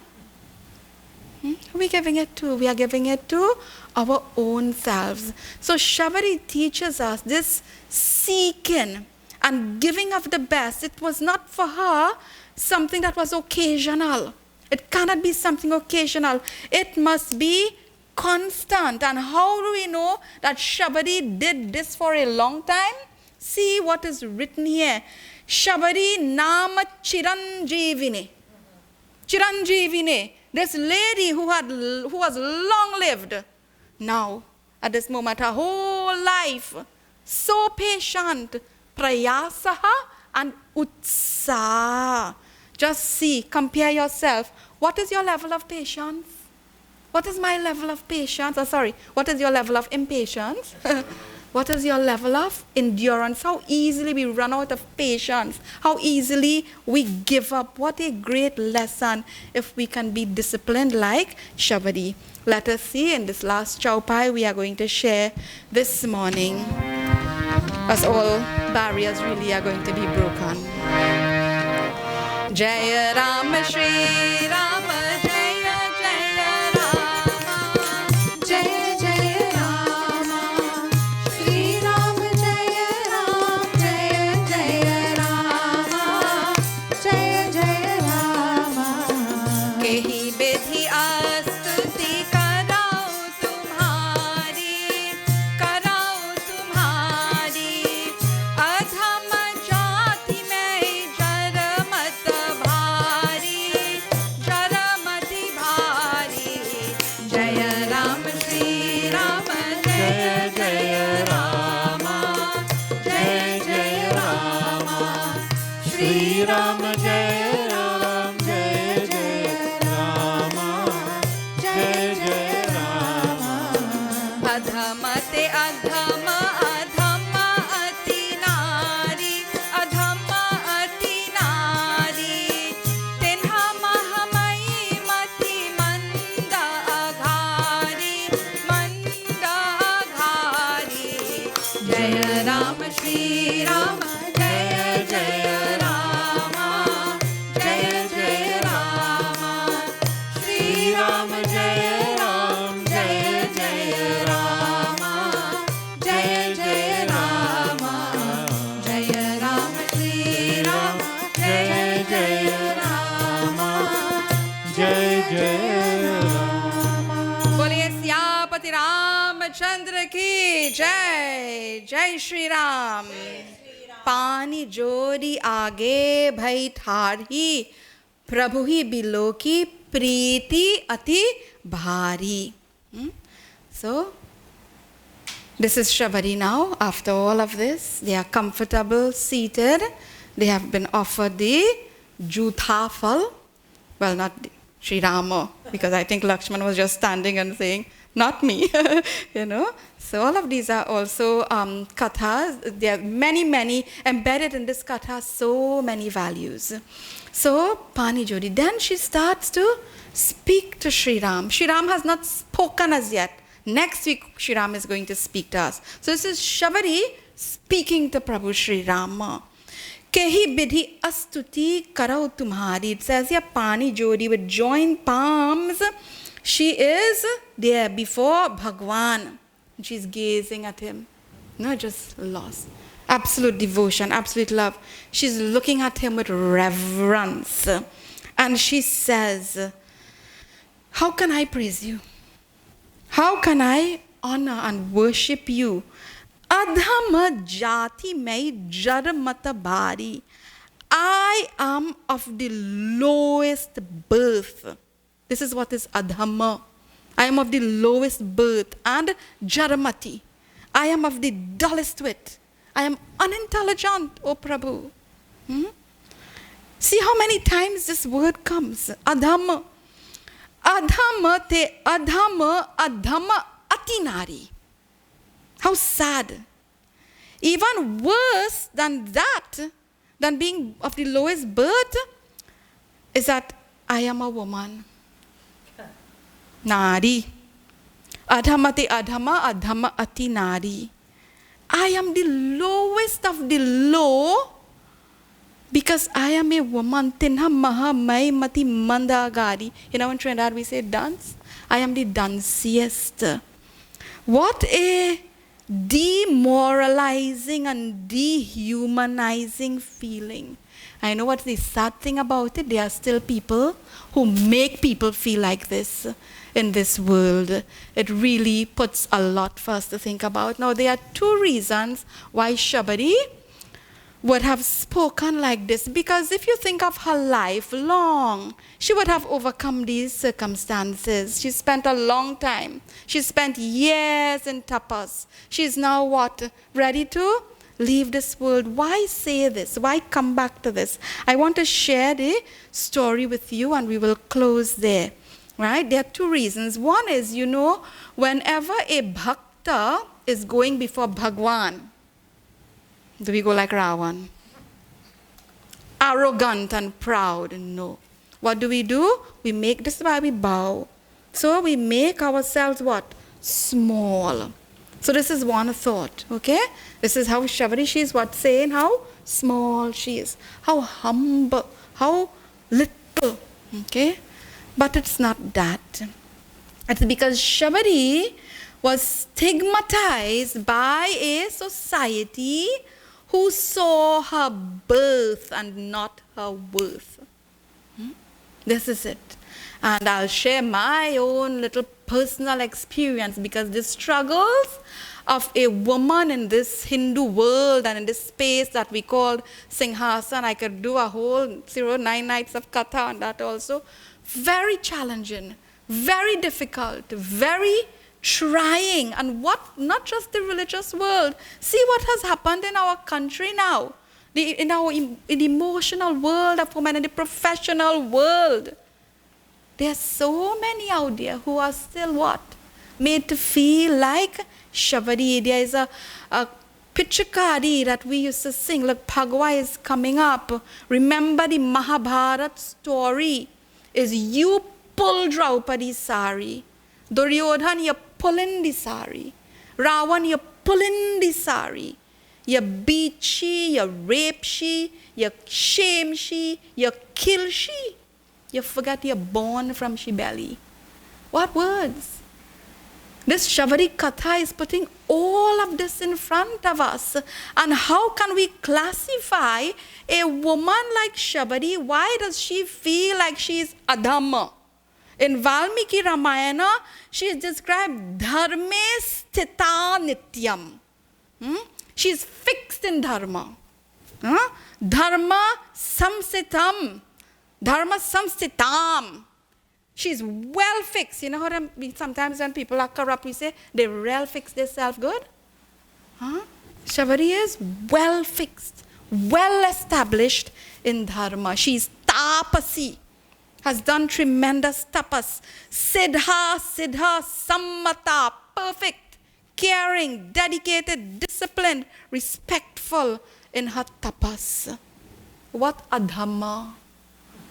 Who are we giving it to? We are giving it to our own selves. So Shabari teaches us this seeking and giving of the best. It was not for her something that was occasional. It cannot be something occasional. It must be constant. And how do we know that Shabari did this for a long time? See what is written here. Shabari Nama Chiranjeevine. Chiranjeevine, this lady who was long lived, now at this moment her whole life, so patient, prayasaha and utsaha. Just see, compare yourself. What is your level of patience? What is my level of patience? What is your level of impatience? What is your level of endurance? How easily we run out of patience. How easily we give up. What a great lesson if we can be disciplined like Shabari. Let us see in this last chaupai we are going to share this morning, as all barriers really are going to be broken. Jaya Ram Shri Ram Jaya Jaya Rama Jaya Jaya Rama Shri Ram Jaya Ram Jaya Jaya Rama Jaya Jaya Rama Kehi bedhi astuti karao tumhari adham jati mein jaramat bhari jaramati bhari Jaya Ram Shri Ram Jaya Jaya Rama Jaya Jaya Rama Shri Ram Jaya Ram Jaya Jaya Rama Jaya Jaya Rama Adhamate adhama adhama ati nari Tinha mahamai mati manda aghari Jaya Ram Shri Ram Jaya Jaya Rama Jaya Jaya Rama Shri Ram Jaya Ram Jaya Jaya Rama Jaya Jaya Rama Jaya Ram Shri Ram Jaya Jaya Rama Jai Jai बोलिए सियापति रामचंद्र की जय जय श्री राम पानी जोड़ी आगे भई ठारी प्रभु ही below की प्रीति अति भारी. So this is Shabari now. After all of this, they are comfortable, seated. They have been offered the Jutha Phal. Well, not the Sri Rama, because I think Lakshman was just standing and saying, not me, you know. So all of these are also kathas. There are many, many embedded in this katha, so many values. So Pani Jodi, then she starts to speak to Sri Ram. Sri Ram has not spoken as yet. Next week, Sri Ram is going to speak to us. So this is Shabari speaking to Prabhu Sri Rama. Kehi bidhi astuti karau tumhari. It says here, Pani Jodi with joined palms. She is there before Bhagwan. She's gazing at him. No, just lost. Absolute devotion, absolute love. She's looking at him with reverence. And she says, how can I praise you? How can I honor and worship you? Adhama jati mai jaramata bari. I am of the lowest birth. This is what is adhama. I am of the lowest birth. And jaramati. I am of the dullest wit. I am unintelligent, O Prabhu. See how many times this word comes. Adhama. Adhama te adhama adhama atinari. How sad. Even worse than that, than being of the lowest birth, is that I am a woman. Nari. Adhama te adhama adhama atinari. I am the lowest of the low because I am a woman. Tinha maha mai mati manda agari. You know in Trinidad we say dance. I am the danciest. What a demoralizing and dehumanizing feeling. I know what's the sad thing about it. There are still people who make people feel like this in this world. It really puts a lot for us to think about. Now, there are two reasons why Shabari would have spoken like this, because if you think of her life long, she would have overcome these circumstances. She spent a long time. She spent years in tapas. She's now what? Ready to leave this world. Why say this? Why come back to this? I want to share the story with you and we will close there. Right? There are two reasons. One is, whenever a bhakta is going before Bhagwan, do we go like Ravan? Arrogant and proud? No. What do? We make, this is why we bow. So we make ourselves what? Small. So this is one thought, okay? This is how Shabari, she is what? Saying how small she is. How humble, how little, okay? But it's not that. It's because Shabari was stigmatized by a society who saw her birth and not her worth. This is it. And I'll share my own little personal experience, because the struggles of a woman in this Hindu world and in this space that we call Singhasan, I could do a whole 9 nights of katha on that also. Very challenging, very difficult, very trying. And not just the religious world. See what has happened in our country now. In the emotional world of women, in the professional world. There are so many out there who are still what? Made to feel like Shabari. There is a Pichakari that we used to sing. Look, Bhagwa is coming up. Remember the Mahabharata story. Is you pull Draupadi's sari. Duryodhan, you're pulling the sari. Ravan, you're pulling the sari. You beat she, you rape she, you shame she, you kill she. You forget you're born from she belly. What words? This Shabari Katha is putting all of this in front of us. And how can we classify a woman like Shabari? Why does she feel like she is Adhamma? In Valmiki Ramayana, she is described Dharme Sthita Nityam. She is fixed in Dharma. Dharma Samsitam. Dharma Samstitam. She's well fixed. You know how sometimes when people are corrupt, we say they well fix themselves good? Shabari is well fixed, well established in Dharma. She's tapasi, has done tremendous tapas. Siddha, sammata, perfect, caring, dedicated, disciplined, respectful in her tapas. What adhamma?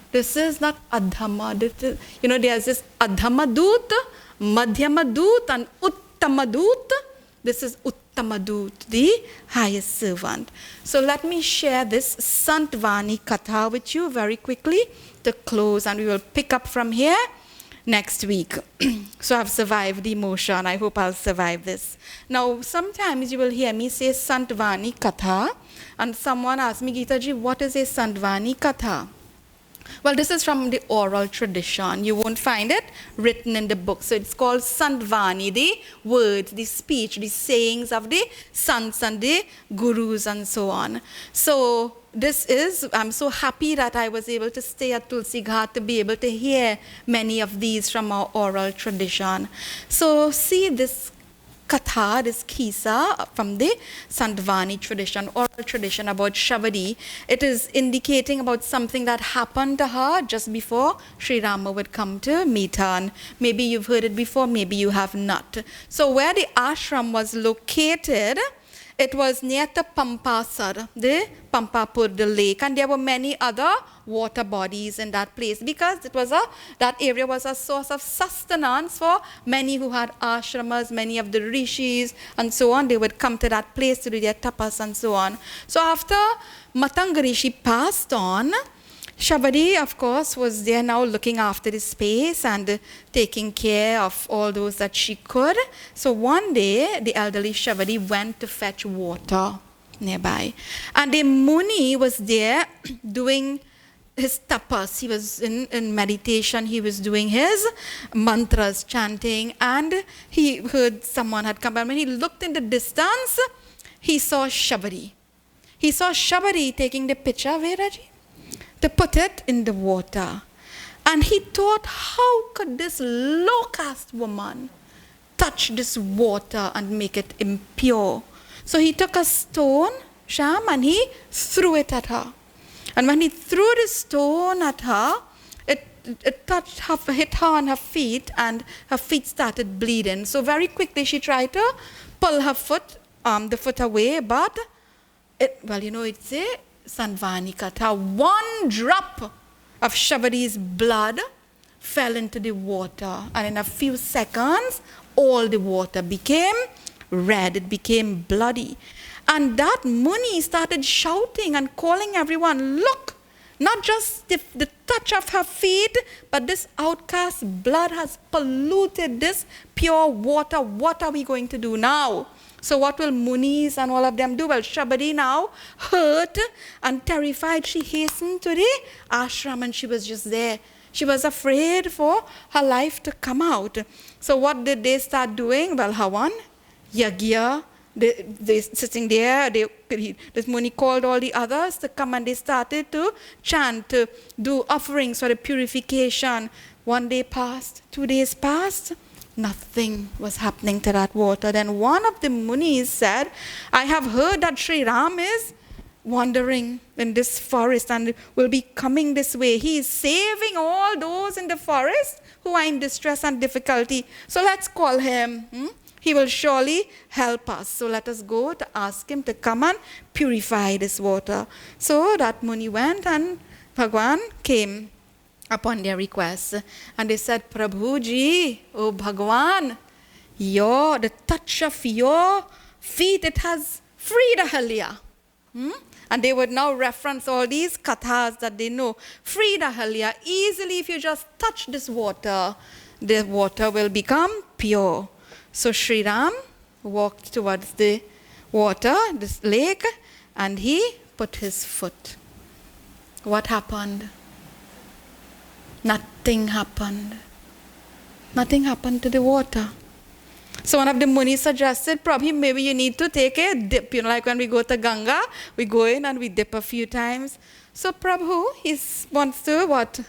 This is not adhamma. There's this adhammadut, madhyamadut, and uttamadut. This is uttamadut, the highest servant. So let me share this Santvani Katha with you very quickly to close, and we will pick up from here next week. So I've survived the emotion. I hope I'll survive this. Now, sometimes you will hear me say Santvani Katha, and someone asks me, Geeta ji, what is a Santvani Katha? Well, this is from the oral tradition. You won't find it written in the book. So it's called Santvani, the words, the speech, the sayings of the sants and the gurus and so on. So I'm so happy that I was able to stay at Tulsi Ghat to be able to hear many of these from our oral tradition. So see this Katha, this Kisa from the Santvani tradition, oral tradition about Shabari. It is indicating about something that happened to her just before Sri Rama would come to meet her. And maybe you've heard it before, maybe you have not. So where the ashram was located, it was near the Pampasar, the Pampapur, the lake, and there were many other water bodies in that place, because that area was a source of sustenance for many who had ashramas, many of the rishis and so on. They would come to that place to do their tapas and so on. So after Matanga Rishi passed on, Shabari, of course, was there now looking after the space and taking care of all those that she could. So one day, the elderly Shabari went to fetch water nearby. And a Muni was there doing his tapas. He was in meditation. He was doing his mantras, chanting. And he heard someone had come. And when he looked in the distance, he saw Shabari. he saw Shabari taking the pitcher, where Raji? To put it in the water. And he thought, how could this low caste woman touch this water and make it impure? So he took a stone, Sham, and he threw it at her. And when he threw the stone at her, it touched her, hit her on her feet, and her feet started bleeding. So very quickly she tried to pull her foot, the foot away, but it's a Sandvani Katha. One drop of Shabari's blood fell into the water, and in a few seconds, all the water became red. It became bloody. And that Muni started shouting and calling everyone, look, not just the touch of her feet, but this outcast blood has polluted this pure water. What are we going to do now? So what will Munis and all of them do? Well, Shabari now, hurt and terrified, she hastened to the ashram, and she was just there. She was afraid for her life to come out. So what did they start doing? Well, Havan, Yagya, they sitting there, this Muni called all the others to come, and they started to chant, to do offerings for the purification. 1 day passed, 2 days passed, nothing was happening to that water. Then one of the Munis said, I have heard that Sri Ram is wandering in this forest and will be coming this way. He is saving all those in the forest who are in distress and difficulty. So let's call him. He will surely help us. So let us go to ask him to come and purify this water. So that Muni went, and Bhagwan came upon their request. And they said, Prabhuji, oh Bhagwan, the touch of your feet, it has freed Ahalya. And they would now reference all these kathas that they know. Freed Ahalya. Easily, if you just touch this water, the water will become pure. So Sri Ram walked towards the water, this lake, and he put his foot. What happened? Nothing happened. Nothing happened to the water. So one of the Munis suggested, probably maybe you need to take a dip. Like when we go to Ganga, we go in and we dip a few times. So Prabhu, he wants to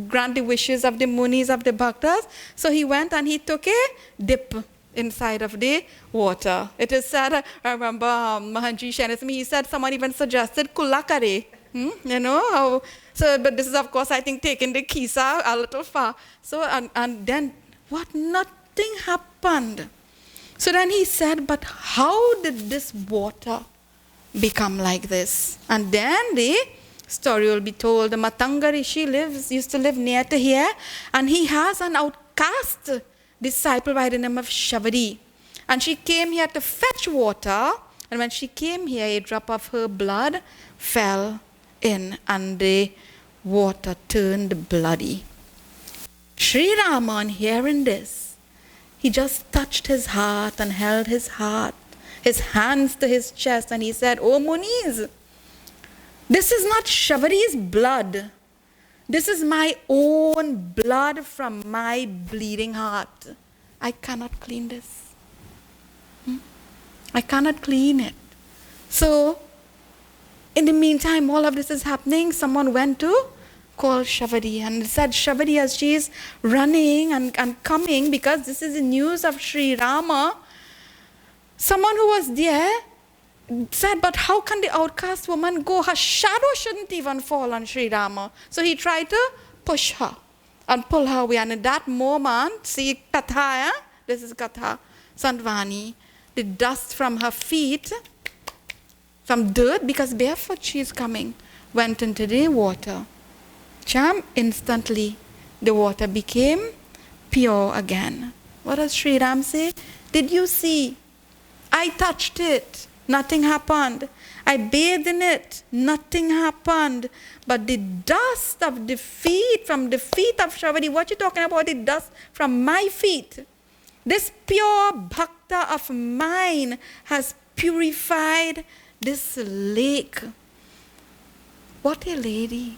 grant the wishes of the Munis, of the Bhaktas. So he went and he took a dip inside of the water. It is said, I remember Mahanji Shenasmi, he said someone even suggested kulakare. You know how, so, but this is of course I think taking the kisa a little far. So, and then what? Nothing happened. So then he said, but how did this water become like this? And then the story will be told. The Matanga Rishi used to live near to here, and he has an outcast disciple by the name of Shabari. And she came here to fetch water, and when she came here, a drop of her blood fell in, and the water turned bloody. Sri Rama, on hearing this, he just touched his heart and held his hands to his chest, and he said, "Oh Munis, this is not Shabari's blood. This is my own blood from my bleeding heart. I cannot clean this. I cannot clean it." So, in the meantime, all of this is happening. Someone went to call Shabari and said, Shabari, as she is running and coming, because this is the news of Sri Rama, someone who was there said, but how can the outcast woman go? Her shadow shouldn't even fall on Sri Rama. So he tried to push her and pull her away. And in that moment, see Katha, this is Katha, Sandvani, the dust from her feet, some dirt, because barefoot she is coming, went into the water. Cham, instantly the water became pure again. What does Sri Ram say? Did you see? I touched it. Nothing happened. I bathed in it. Nothing happened. But the dust of the feet, from the feet of Shabari, what you talking about? The dust from my feet. This pure bhakta of mine has purified this lake. What a lady.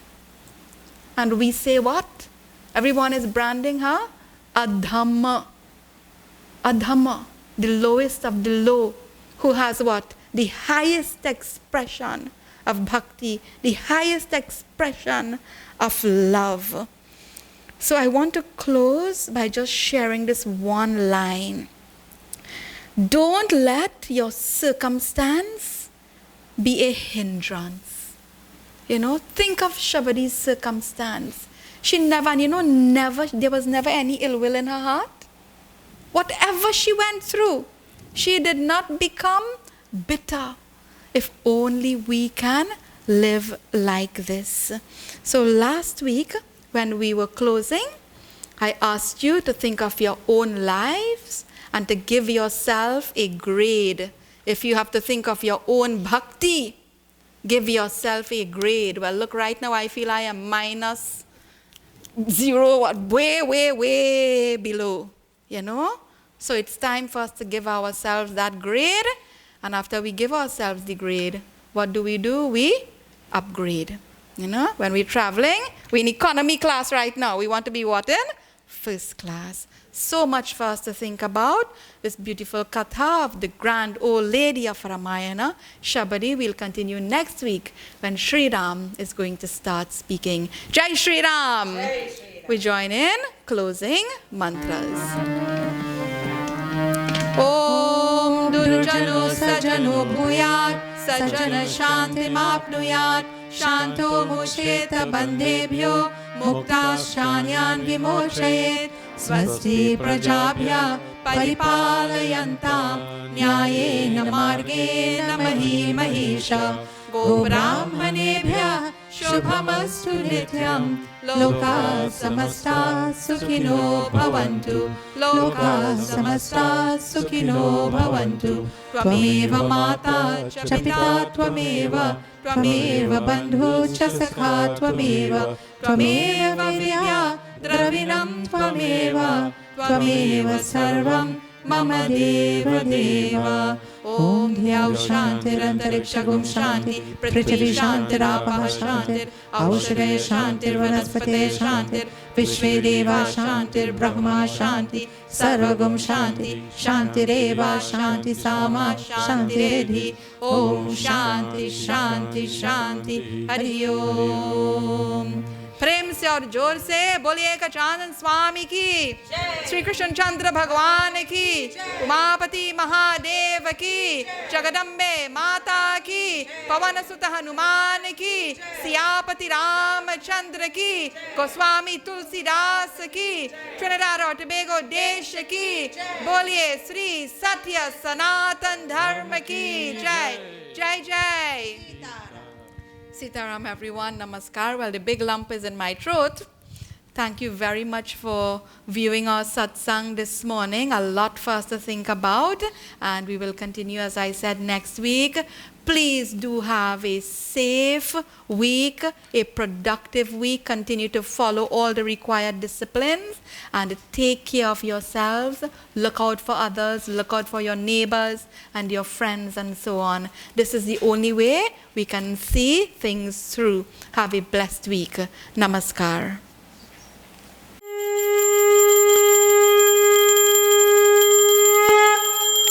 And we say what? Everyone is branding her Adhamma. Adhamma, the lowest of the low, who has what? the highest expression of bhakti, the highest expression of love. So I want to close by just sharing this one line. Don't let your circumstance be a hindrance. Think of Shabadi's circumstance. She never, there was never any ill will in her heart. Whatever she went through, she did not become bitter. If only we can live like this. So last week, when we were closing, I asked you to think of your own lives and to give yourself a grade. If you have to think of your own bhakti, give yourself a grade. Well, look, right now I feel I am minus 0, way below, So it's time for us to give ourselves that grade. And after we give ourselves the grade, what do? We upgrade. When we're traveling, we're in economy class right now. We want to be what in? First class. So much for us to think about. This beautiful katha of the grand old lady of Ramayana, Shabadi, will continue next week when Sri Ram is going to start speaking. Jai Sri Ram! Jai Sri Ram. We join in closing mantras. Om Durjano Sajano Bhuyat Sajjana Shanti Mapnuyat Shanto Musheta Bandebhyo Mukta Shanyan Vimochayet Swasti Prajabhya Paripalayantam Nyayena Margena Mahi Mahisha Go Brahmanebhya Shubhamastu Nityam Loka Samasta Sukhino Bhavantu Loka Samasta Sukhino Bhavantu Tvameva Mata Chapita Tvameva Tvameva Bandhu Chasakha Tvameva Tvameva Vidya Dravinam Tvameva Tvameva Sarvam Mama Deva Deva Om Dhyau Shantir Antarikshagum Shanti Prithvi Shantir Apaha Shantir Aushade Shantir Vanaspate Shantir Vishve Deva Shantir Brahma Shanti Sarvagum Shanti Shantireva Shanti Sama Shantiredhi Om Shanti Shanti Shanti Hari Om प्रेम से और जोर से बोलिए गजानन स्वामी की, श्री कृष्ण चंद्र भगवान की, उमापति महादेव की, जगदम्बे माता की, पवन सुत हनुमान की, सियापति रामचंद्र की, गोस्वामी तुलसीदास की, ट्रिनिडाद और टोबैगो देश की, बोलिए श्री सत्य सनातन धर्म की जय जय जय। Sitaram everyone, namaskar. Well, the big lump is in my throat. Thank you very much for viewing our satsang this morning. A lot for us to think about, and we will continue, as I said, next week. Please do have a safe week, a productive week. Continue to follow all the required disciplines and take care of yourselves. Look out for others, look out for your neighbors and your friends and so on. This is the only way we can see things through. Have a blessed week. Namaskar.